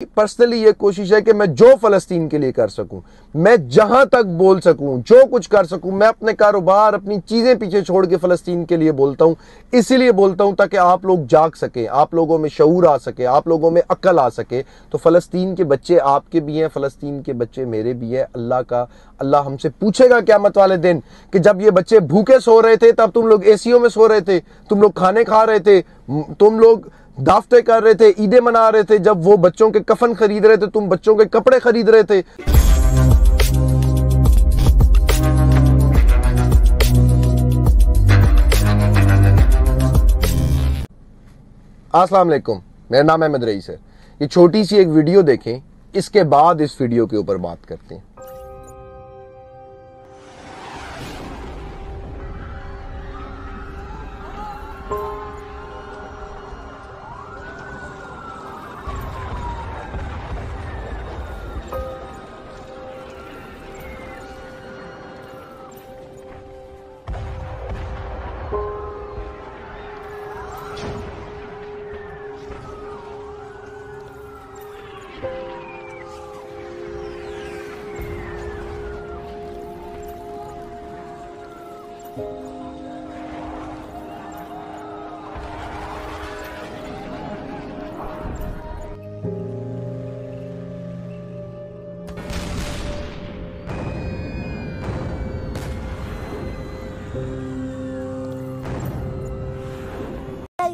Personally ये कोशिश है कि मैं जो फलस्तीन के लिए कर सकूं, मैं जहां तक बोल सकूं, जो कुछ कर सकूं, मैं अपने कारोबार, अपनी चीजें पीछे छोड़ के फलस्तीन के लिए बोलता हूं। इसीलिए बोलता हूं ताकि आप लोग जाग सके, आप लोगों में शऊर आ सके, आप लोगों में अक्ल आ सके। तो फलस्तीन के बच्चे आपके भी हैं, फलस्तीन के बच्चे मेरे भी हैं। अल्लाह हमसे पूछेगा क़यामत वाले दिन कि जब ये बच्चे भूखे सो रहे थे तब तुम लोग एसीओ में सो रहे थे, तुम लोग खाने खा रहे थे, तुम लोग दावतें कर रहे थे, ईदें मना रहे थे, जब वो बच्चों के कफन खरीद रहे थे, तुम बच्चों के कपड़े खरीद रहे थे। अस्सलाम वालेकुम, मेरा नाम अहमद रईस है। ये छोटी सी एक वीडियो देखें, इसके बाद इस वीडियो के ऊपर बात करते हैं।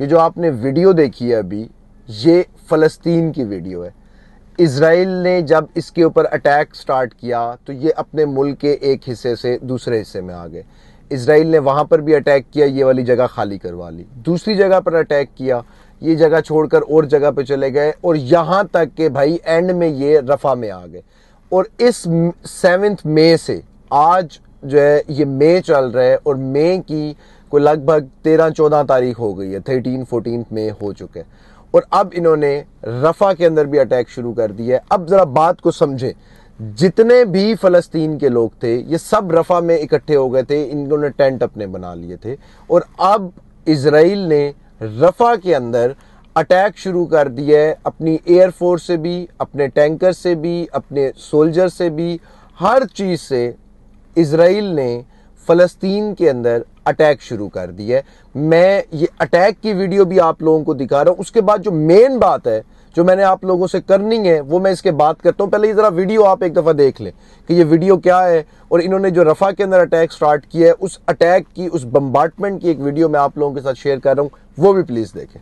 ये जो आपने वीडियो देखी है अभी, ये फलस्तीन की वीडियो है। इजराइल ने जब इसके ऊपर अटैक स्टार्ट किया तो ये अपने मुल्क के एक हिस्से से दूसरे हिस्से में आ गए। इजराइल ने वहाँ पर भी अटैक किया, ये वाली जगह खाली करवा ली। दूसरी जगह पर अटैक किया, ये जगह छोड़कर और जगह पे चले गए, और यहाँ तक के भाई एंड में ये रफ़ा में आ गए। और इस 7 मई से आज जो है ये मई चल रहा है, और मई की कोई लगभग 13-14 तारीख हो गई है, 13-14 मई हो चुके हैं। और अब इन्होंने रफ़ा के अंदर भी अटैक शुरू कर दिया है। अब ज़रा बात को समझें, जितने भी फ़लस्तीन के लोग थे ये सब रफ़ा में इकट्ठे हो गए थे, इन्होंने टेंट अपने बना लिए थे, और अब इजराइल ने रफ़ा के अंदर अटैक शुरू कर दिया है, अपनी एयरफोर्स से भी, अपने टैंकर से भी, अपने सोल्जर से भी, हर चीज़ से इजराइल ने फ़लस्तीन के अंदर अटैक शुरू कर दिया है। मैं ये अटैक की वीडियो भी आप लोगों को दिखा रहा हूँ। उसके बाद जो मेन बात है जो मैंने आप लोगों से करनी है वो मैं इसके बाद करता हूँ। पहले ये ज़रा वीडियो आप एक दफ़ा देख लें कि ये वीडियो क्या है, और इन्होंने जो रफ़ा के अंदर अटैक स्टार्ट किया है उस अटैक की, उस बम्बार्टमेंट की एक वीडियो मैं आप लोगों के साथ शेयर कर रहा हूँ, वो भी प्लीज़ देखें।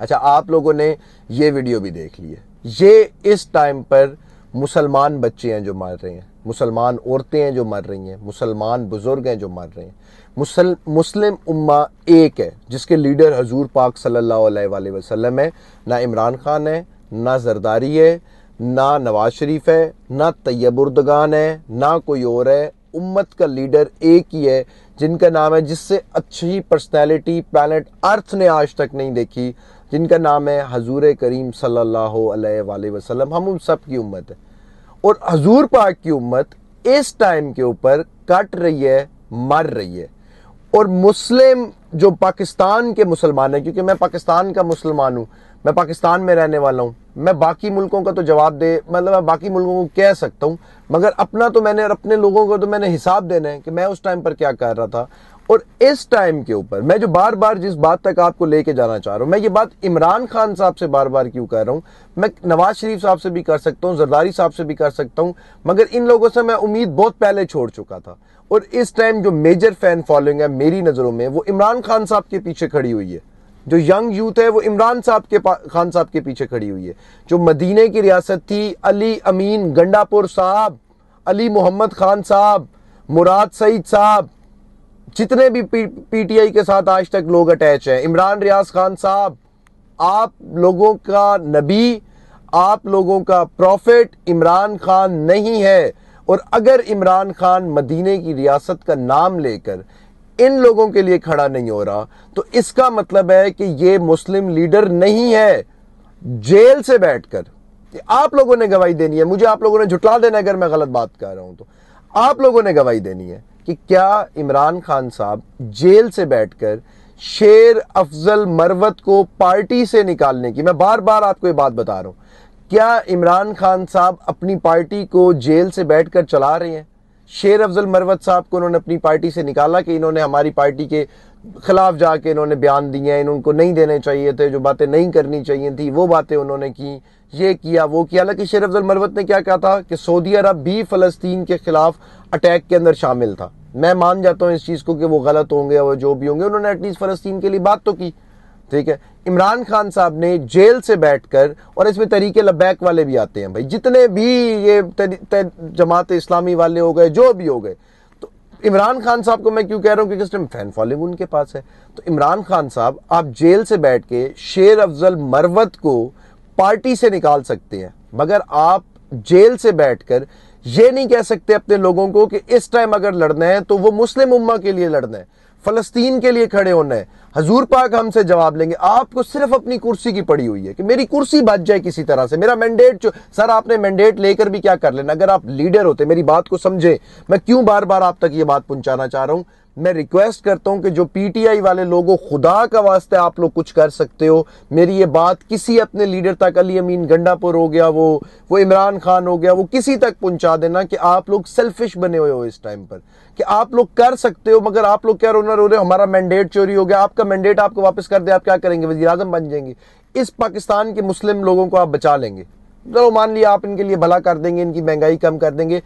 अच्छा, आप लोगों ने ये वीडियो भी देख ली है। ये इस टाइम पर मुसलमान बच्चे हैं जो मर रहे हैं, मुसलमान औरतें हैं जो मर रही हैं, मुसलमान बुजुर्ग हैं जो मर रहे हैं। मुस्लिम उम्मा एक है जिसके लीडर हजूर पाक सल्लल्लाहु अलैहि वसल्लम है। ना इमरान खान है, ना जरदारी है, ना नवाज शरीफ है, ना तैयब उर्दगान है, ना कोई और है। उम्मत का लीडर एक ही है जिनका नाम है, जिससे अच्छी पर्सनैलिटी प्लैनेट अर्थ ने आज तक नहीं देखी, जिनका नाम है हजूर करीम सल्लल्लाहु अलैहि वसल्लम। हम उन सब की उम्मत है, और हजूर पाक की उम्मत इस टाइम के ऊपर कट रही है, मर रही है। और मुस्लिम जो पाकिस्तान के मुसलमान हैं, क्योंकि मैं पाकिस्तान का मुसलमान हूँ, मैं पाकिस्तान में रहने वाला हूँ, मैं बाकी मुल्कों का तो जवाब दे मतलब मैं बाकी मुल्कों को कह सकता हूँ, मगर अपना तो मैंने, अपने लोगों को तो मैंने हिसाब देना है कि मैं उस टाइम पर क्या कर रहा था। और इस टाइम के ऊपर मैं जो बार बार जिस बात तक आपको लेके जाना चाह रहा हूं, मैं ये बात इमरान खान साहब से बार बार क्यों कर रहा हूं, मैं नवाज शरीफ साहब से भी कर सकता हूं, जरदारी साहब से भी कर सकता हूं, मगर इन लोगों से मैं उम्मीद बहुत पहले छोड़ चुका था। और इस टाइम जो मेजर फैन फॉलोइंग है मेरी नजरों में वो इमरान खान साहब के पीछे खड़ी हुई है। जो यंग यूथ है वो इमरान खान साहब के पीछे खड़ी हुई है। जो मदीने की रियासत थी, अली अमीन गंडापुर साहब, अली मोहम्मद खान साहब, मुराद सईद साहब, जितने भी पीटीआई के साथ आज तक लोग अटैच हैं, इमरान रियाज खान साहब, आप लोगों का नबी, आप लोगों का प्रॉफिट इमरान खान नहीं है। और अगर इमरान खान मदीने की रियासत का नाम लेकर इन लोगों के लिए खड़ा नहीं हो रहा तो इसका मतलब है कि ये मुस्लिम लीडर नहीं है। जेल से बैठकर आप लोगों ने गवाही देनी है, मुझे आप लोगों ने झुटला देना अगर मैं गलत बात कर रहा हूं तो आप लोगों ने गवाही देनी है कि क्या इमरान खान साहब जेल से बैठकर शेर अफजल मरवत को पार्टी से निकालने की, मैं बार बार आपको ये बात बता रहा हूं, क्या इमरान खान साहब अपनी पार्टी को जेल से बैठकर चला रहे हैं? शेर अफजल मरवत साहब को उन्होंने अपनी पार्टी से निकाला कि इन्होंने हमारी पार्टी के खिलाफ जाके इन्होंने बयान दिए हैं, इनको नहीं देने चाहिए थे, जो बातें नहीं करनी चाहिए थी वो बातें उन्होंने की, ये किया वो किया। हालांकि शेर अफजल मरवत ने क्या कहा था कि सऊदी अरब भी फलस्तीन के खिलाफ अटैक के अंदर शामिल था। मैं मान जाता हूं इस चीज को कि वो गलत होंगे और जो भी होंगे, उन्होंने एटलीस्ट फलस्तीन के लिए बात तो की, ठीक है। इमरान खान साहब ने जेल से बैठकर, और इसमें तरीके लब्बैक वाले भी आते हैं भाई, जितने भी ये जमात इस्लामी वाले हो गए, जो भी हो गए, तो इमरान खान साहब को मैं क्यों कह रहा हूं क्योंकि इस टाइम फैन फॉलोइंग उनके पास है। तो इमरान खान साहब आप जेल से बैठ के शेर अफजल मरवत को पार्टी से निकाल सकते हैं, मगर आप जेल से बैठकर ये नहीं कह सकते अपने लोगों को कि इस टाइम अगर लड़ना है तो वो मुस्लिम उम्मा के लिए लड़ना है, फलस्तीन के लिए खड़े होना है। हजूर पाक हमसे जवाब लेंगे। आपको सिर्फ अपनी कुर्सी की पड़ी हुई है कि मेरी कुर्सी बच जाए किसी तरह से, मेरा मैंडेट जो, सर आपने मैंडेट लेकर भी क्या कर लेना, अगर आप लीडर होते, मेरी बात को समझे, मैं क्यों बार बार आप तक ये बात पहुंचाना चाह रहा हूं। मैं रिक्वेस्ट करता हूं कि जो पीटीआई वाले लोगों, खुदा का वास्ते आप लोग कुछ कर सकते हो, मेरी ये बात किसी अपने लीडर तक, अली अमीन गंडापुर हो गया, वो इमरान खान हो गया, वो किसी तक पहुंचा देना कि आप लोग सेल्फिश बने हुए हो इस टाइम पर, कि आप लोग कर सकते हो, मगर आप लोग क्या रोना रो रहे हो हमारा मैंडेट चोरी हो गया। आपका मैंडेट आपको वापस कर दे, आप क्या करेंगे? वजीर आजम बन जाएंगे। इस पाकिस्तान के मुस्लिम लोगों को आप बचा लेंगे, चलो मान लिया आप इनके लिए भला कर देंगे, इनकी महंगाई कम कर देंगे।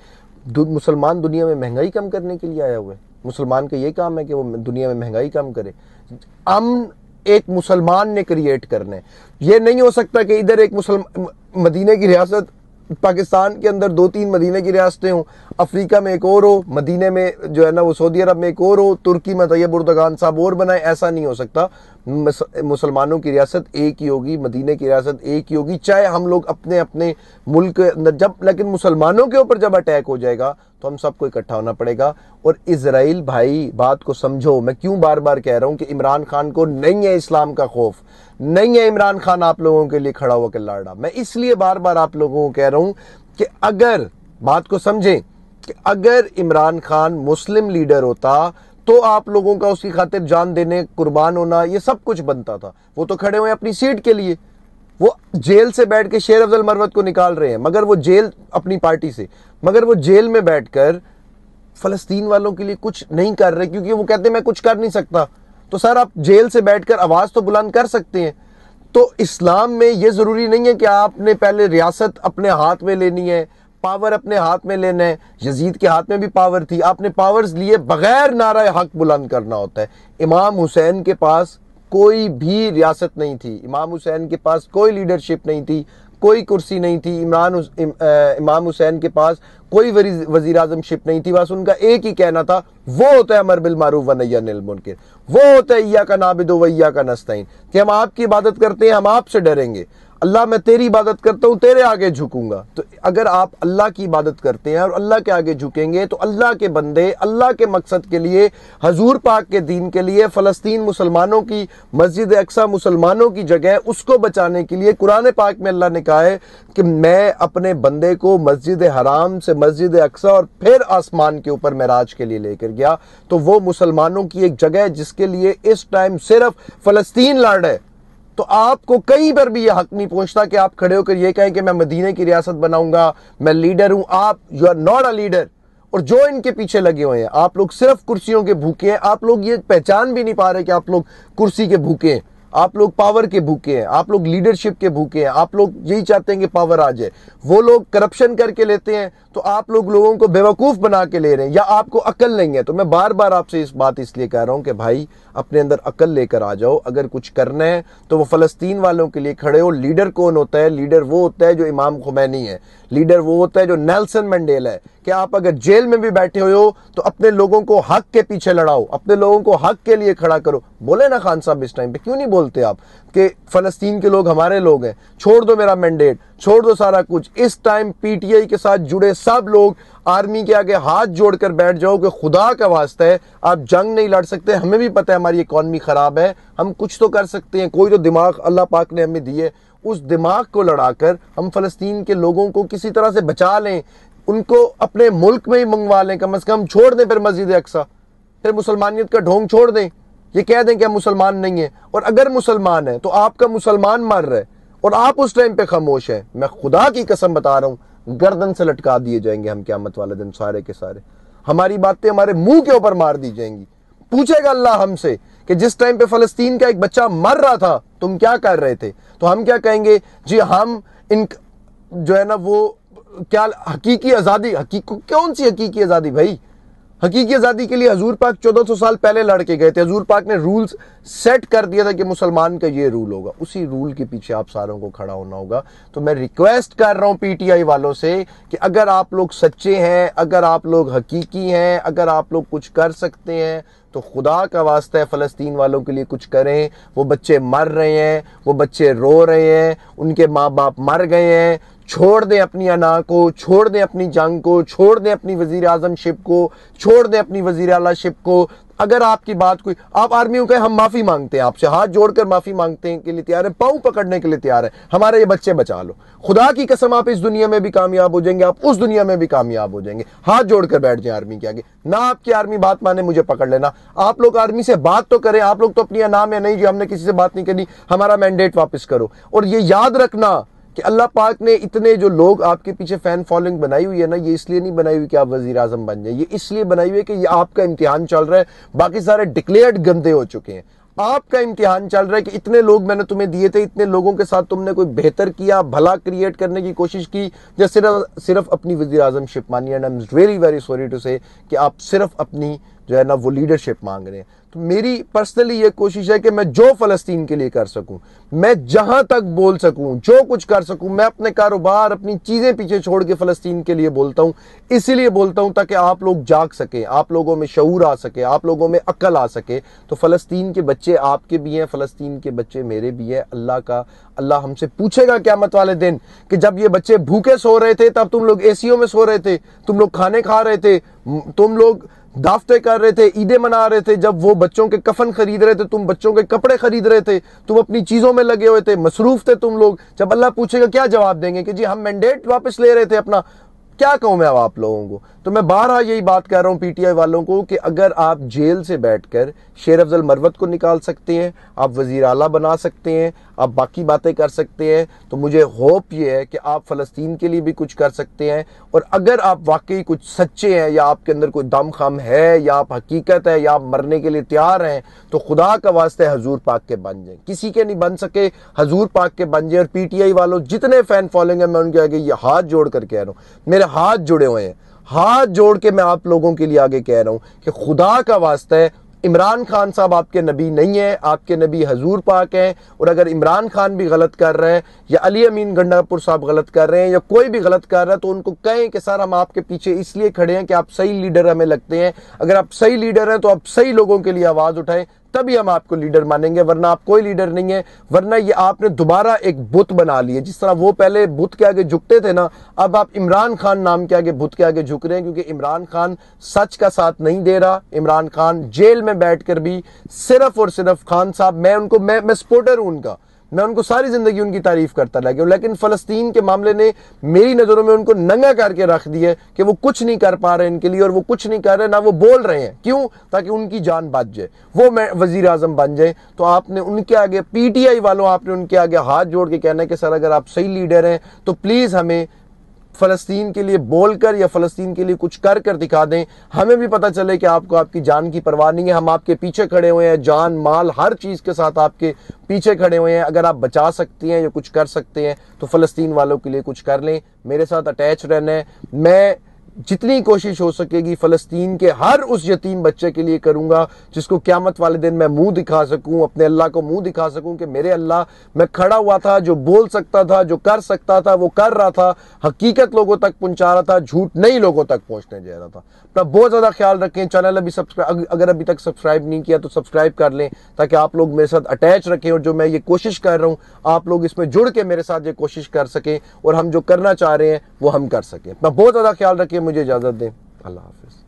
मुसलमान दुनिया में महंगाई कम करने के लिए आया हुआ है। मुसलमान का ये काम है कि वो दुनिया में महंगाई कम करे। अमन एक मुसलमान ने क्रिएट करना है। ये नहीं हो सकता कि इधर एक मदीने की रियासत, पाकिस्तान के अंदर 2-3 मदीने की रियासतें हों, अफ्रीका में एक और हो, मदीने में जो है ना वो सऊदी अरब में एक और हो, तुर्की में तैयब उर्दगान साहब और बनाए। ऐसा नहीं हो सकता। मुसलमानों की रियासत एक ही होगी, मदीने की रियासत एक ही होगी, चाहे हम लोग अपने अपने मुल्क के अंदर जब, लेकिन मुसलमानों के ऊपर जब अटैक हो जाएगा तो हम सबको इकट्ठा होना पड़ेगा। और इजराइल भाई बात को समझो, मैं क्यों बार बार कह रहा हूं कि इमरान खान को नहीं है इस्लाम का खौफ, नहीं है इमरान खान आप लोगों के लिए खड़ा होकर लड़ रहा। मैं इसलिए बार बार आप लोगों को कह रहा हूं कि अगर बात को समझें कि अगर इमरान खान मुस्लिम लीडर होता तो आप लोगों का उसकी खातिर जान देने, कुर्बान होना, ये सब कुछ बनता था। वो तो खड़े हुए अपनी सीट के लिए, वो जेल से बैठ के शेर अफजल मरवत को निकाल रहे हैं, मगर वो जेल अपनी पार्टी से, मगर वो जेल में बैठकर फलस्तीन वालों के लिए कुछ नहीं कर रहे, क्योंकि वो कहते हैं मैं कुछ कर नहीं सकता। तो सर आप जेल से बैठकर आवाज तो बुलंद कर सकते हैं। तो इस्लाम में ये जरूरी नहीं है कि आपने पहले रियासत अपने हाथ में लेनी है, पावर अपने हाथ में लेना है। यजीद के हाथ में भी पावर थी, आपने पावर्स लिए बगैर नारा हक बुलंद करना होता है। इमाम हुसैन के पास कोई भी रियासत नहीं थी, इमाम हुसैन के पास कोई लीडरशिप नहीं थी, कोई कुर्सी नहीं थी। इमाम हुसैन के पास कोई वजीर आजम शिप नहीं थी। बस उनका एक ही कहना था, वो होता है अमर बिल मारूफ व नही अनिल मुनकर, वो होता है इय्याका नाबिदु व इय्याका नस्तईन, कि हम आपकी इबादत करते हैं, हम आपसे डरेंगे। अल्लाह मैं तेरी इबादत करता हूं, तेरे आगे झुकूंगा। तो अगर आप अल्लाह की इबादत करते हैं और अल्लाह के आगे झुकेंगे तो अल्लाह के बंदे अल्लाह के मकसद के लिए, हजूर पाक के दीन के लिए, फलस्तीन मुसलमानों की, मस्जिद अक्सा मुसलमानों की जगह, उसको बचाने के लिए कुरान पाक में अल्लाह ने कहा है कि मैं अपने बंदे को मस्जिद हराम से मस्जिद अक्सा और फिर आसमान के ऊपर मेराज के लिए लेकर गया। तो वो मुसलमानों की एक जगह है जिसके लिए इस टाइम सिर्फ फलस्तीन लड़ रहा है। तो आपको कहीं पर भी यह हक नहीं पहुंचता कि आप खड़े होकर यह कहें कि मैं मदीने की रियासत बनाऊंगा, मैं लीडर हूं। आप, you are not a leader. और जो इनके पीछे लगे हुए हैं, आप लोग सिर्फ कुर्सियों के भूखे हैं। आप लोग ये पहचान भी नहीं पा रहे कि आप लोग कुर्सी के भूखे हैं, आप लोग पावर के भूखे हैं, आप लोग लीडरशिप के भूखे हैं, आप लोग यही चाहते हैं कि पावर आ जाए। वो लोग करप्शन करके लेते हैं तो आप लोग लोगों को बेवकूफ बना के ले रहे हैं, या आपको अकल नहीं है। तो मैं बार बार आपसे इस बात इसलिए कह रहा हूं कि भाई अपने अंदर अकल लेकर आ जाओ। अगर कुछ करना है तो वो फलस्तीन वालों के लिए खड़े हो। लीडर कौन होता है? लीडर वो होता है जो इमाम खुमैनी है। लीडर वो होता है जो नेल्सन मंडेला है। कि आप अगर जेल में भी बैठे हुए हो तो अपने लोगों को हक के पीछे लड़ाओ, अपने लोगों को हक के लिए खड़ा करो। बोले ना खान साहब इस टाइम पे, क्यों नहीं बोलते आप कि फलस्तीन के लोग हमारे लोग हैं, छोड़ दो मेरा मैंडेट, छोड़ दो सारा कुछ। इस टाइम पीटीआई के साथ जुड़े सब लोग आर्मी के आगे हाथ जोड़कर बैठ जाओ कि खुदा का वास्ता है, आप जंग नहीं लड़ सकते। हमें भी पता है हमारी इकॉनमी खराब है, हम कुछ तो कर सकते हैं। कोई तो दिमाग अल्लाह पाक ने हमें दिए, उस दिमाग को लड़ाकर हम फलस्तीन के लोगों को किसी तरह से बचा लें, उनको अपने मुल्क में ही मंगवा लें। कम से कम छोड़ दें फिर मस्जिद अक्सा, फिर मुसलमानियत का ढोंग छोड़ दें। ये कह दें कि हम मुसलमान नहीं है, और अगर मुसलमान है तो आपका मुसलमान मर रहा है और आप उस टाइम पे खामोश हैं। मैं खुदा की कसम बता रहा हूं, गर्दन से लटका दिए जाएंगे हम क़यामत वाले दिन सारे के सारे। हमारी बातें हमारे मुंह के ऊपर मार दी जाएंगी। पूछेगा अल्लाह हमसे कि जिस टाइम पे फलस्तीन का एक बच्चा मर रहा था तुम क्या कर रहे थे, तो हम क्या कहेंगे? जी हम इन जो है ना वो क्या हकीकी आजादी, कौन सी हकीकी आजादी भाई? हकीकी आजादी के लिए हजूर पाक 1400 साल पहले लड़के गए थे। हजूर पाक ने रूल्स सेट कर दिया था कि मुसलमान का ये रूल होगा, उसी रूल के पीछे आप सारों को खड़ा होना होगा। तो मैं रिक्वेस्ट कर रहा हूं पीटीआई वालों से कि अगर आप लोग सच्चे हैं, अगर आप लोग हकीकी हैं, अगर आप लोग कुछ कर सकते हैं तो खुदा का वास्ता है फलस्तीन वालों के लिए कुछ करें। वो बच्चे मर रहे हैं, वो बच्चे रो रहे हैं, उनके माँ बाप मर गए हैं। छोड़ दें अपनी अना को, छोड़ दें अपनी जंग को, छोड़ दें अपनी वजीर आजम शिप को, छोड़ दें अपनी वजीर आला शिप को। अगर आपकी बात कोई, आप आर्मी को कहें हम माफी मांगते हैं आपसे, हाथ जोड़कर माफी मांगते हैं के लिए तैयार है, पांव पकड़ने के लिए तैयार है, हमारे ये बच्चे बचा लो। खुदा की कसम आप इस दुनिया में भी कामयाब हो जाएंगे, आप उस दुनिया में भी कामयाब हो जाएंगे। हाथ जोड़कर बैठ जाए आर्मी के आगे। ना आपकी आर्मी बात माने मुझे पकड़ लेना, आप लोग आर्मी से बात तो करें। आप लोग तो अपनी अना में नहीं, जो हमने किसी से बात नहीं करनी, हमारा मैंडेट वापस करो। और ये याद रखना कि अल्लाह पाक ने इतने जो लोग आपके पीछे फैन फॉलोइंग बनाई हुई है ना, ये इसलिए नहीं बनाई हुई कि आप वजीर आजम बन जाए, ये इसलिए बनाई हुई है कि ये आपका इम्तिहान चल रहा है। बाकी सारे डिक्लेयर्ड गंदे हो चुके हैं, आपका इम्तिहान चल रहा है कि इतने लोग मैंने तुम्हें दिए थे, इतने लोगों के साथ तुमने कोई बेहतर किया, भला क्रिएट करने की कोशिश की, या सिर्फ अपनी वजीर आजम शिप मानी। And I am really very sorry to say कि आप सिर्फ अपनी जो है ना वो लीडरशिप मांग रहे हैं। तो मेरी पर्सनली ये कोशिश है कि मैं जो फलस्तीन के लिए कर सकूं, मैं जहां तक बोल सकूं, जो कुछ कर सकूं, मैं अपने कारोबार, अपनी चीजें पीछे छोड़ के फलस्तीन के लिए बोलता हूं। इसीलिए बोलता हूं ताकि आप लोग जाग सके, आप लोगों में शऊर आ सके, आप लोगों में अक्ल आ सके। तो फलस्तीन के बच्चे आपके भी हैं, फलस्तीन के बच्चे मेरे भी हैं। अल्लाह हमसे पूछेगा क़यामत वाले दिन कि जब ये बच्चे भूखे सो रहे थे तब तुम लोग एसीओ में सो रहे थे, तुम लोग खाने खा रहे थे, तुम लोग दावतें कर रहे थे, ईदें मना रहे थे, जब वो बच्चों के कफन खरीद रहे थे, तुम बच्चों के कपड़े खरीद रहे थे, तुम अपनी चीजों में लगे हुए थे, मसरूफ थे तुम लोग। जब अल्लाह पूछेगा क्या जवाब देंगे कि जी हम मैंडेट वापस ले रहे थे अपना? क्या कहूं मैं अब आप लोगों को? तो मैं बारहा यही बात कह रहा हूं पीटीआई वालों को कि अगर आप जेल से बैठकर शेर अफजल मरवत को निकाल सकते हैं, आप वजीर आला बना सकते हैं, आप बाकी बातें कर सकते हैं, तो मुझे होप ये है कि आप फलस्तीन के लिए भी कुछ कर सकते हैं। और अगर आप वाकई कुछ सच्चे हैं, या आपके अंदर कोई दम खम है, या आप हकीकत है, या आप मरने के लिए तैयार हैं, तो खुदा का वास्ते हजूर पाक के बन जाए। किसी के नहीं बन सके, हजूर पाक के बन जाए। और पीटीआई वालों जितने फैन फॉलोइंग है, मैं उनके आगे ये हाथ जोड़ कर कह रहा हूं, मेरे हाथ जुड़े हुए हैं, हाथ जोड़ के मैं आप लोगों के लिए आगे कह रहा हूं कि खुदा का वास्ता है, इमरान खान साहब आपके नबी नहीं है, आपके नबी हजूर पाक हैं। और अगर इमरान खान भी गलत कर रहे हैं, या अली अमीन गंडापुर साहब गलत कर रहे हैं, या कोई भी गलत कर रहा है, तो उनको कहें कि सर हम आपके पीछे इसलिए खड़े हैं कि आप सही लीडर हमें लगते हैं। अगर आप सही लीडर हैं तो आप सही लोगों के लिए आवाज उठाएं, तभी हम आपको लीडर मानेंगे, वरना आप कोई लीडर नहीं है। वरना ये आपने दोबारा एक बुत बना लिया, जिस तरह वो पहले बुत के आगे झुकते थे ना, अब आप इमरान खान नाम के आगे बुत के आगे झुक रहे हैं, क्योंकि इमरान खान सच का साथ नहीं दे रहा। इमरान खान जेल में बैठकर भी सिर्फ और सिर्फ खान साहब, मैं सपोर्टर हूं उनका, मैं उनको सारी जिंदगी उनकी तारीफ करता रह गया, लेकिन फलस्तीन के मामले ने मेरी नजरों में उनको नंगा करके रख दिया कि वो कुछ नहीं कर पा रहे इनके लिए, और वो कुछ नहीं कर रहे, ना वो बोल रहे हैं। क्यों? ताकि उनकी जान बच जाए, वो वजीर आजम बन जाए। तो आपने उनके आगे, पीटीआई वालों, आपने उनके आगे हाथ जोड़ के कहना है कि सर अगर आप सही लीडर हैं तो प्लीज हमें फ़लस्तीन के लिए बोलकर या फ़लस्तीन के लिए कुछ कर कर दिखा दें, हमें भी पता चले कि आपको आपकी जान की परवाह नहीं है। हम आपके पीछे खड़े हुए हैं, जान माल हर चीज़ के साथ आपके पीछे खड़े हुए हैं। अगर आप बचा सकती हैं या कुछ कर सकते हैं तो फ़लस्तीन वालों के लिए कुछ कर लें। मेरे साथ अटैच रहना है। मैं जितनी कोशिश हो सकेगी फ़लस्तीन के हर उस यतीम बच्चे के लिए करूंगा जिसको क़यामत वाले दिन मैं मुंह दिखा सकूं, अपने अल्लाह को मुंह दिखा सकूं कि मेरे अल्लाह, मैं खड़ा हुआ था, जो बोल सकता था, जो कर सकता था वो कर रहा था, हकीकत लोगों तक पहुंचा रहा था, झूठ नहीं लोगों तक पहुंचने जा रहा था। अपना बहुत ज़्यादा ख्याल रखें। चैनल अभी सब्सक्राइब, अगर अभी तक सब्सक्राइब नहीं किया तो सब्सक्राइब कर लें ताकि आप लोग मेरे साथ अटैच रखें और जो मैं ये कोशिश कर रहा हूँ आप लोग इसमें जुड़ के मेरे साथ ये कोशिश कर सकें और हम जो करना चाह रहे हैं वो हम कर सकें। अपना बहुत ज़्यादा ख्याल रखें। मुझे इजाज़त दें। अल्लाह हाफ़िज़।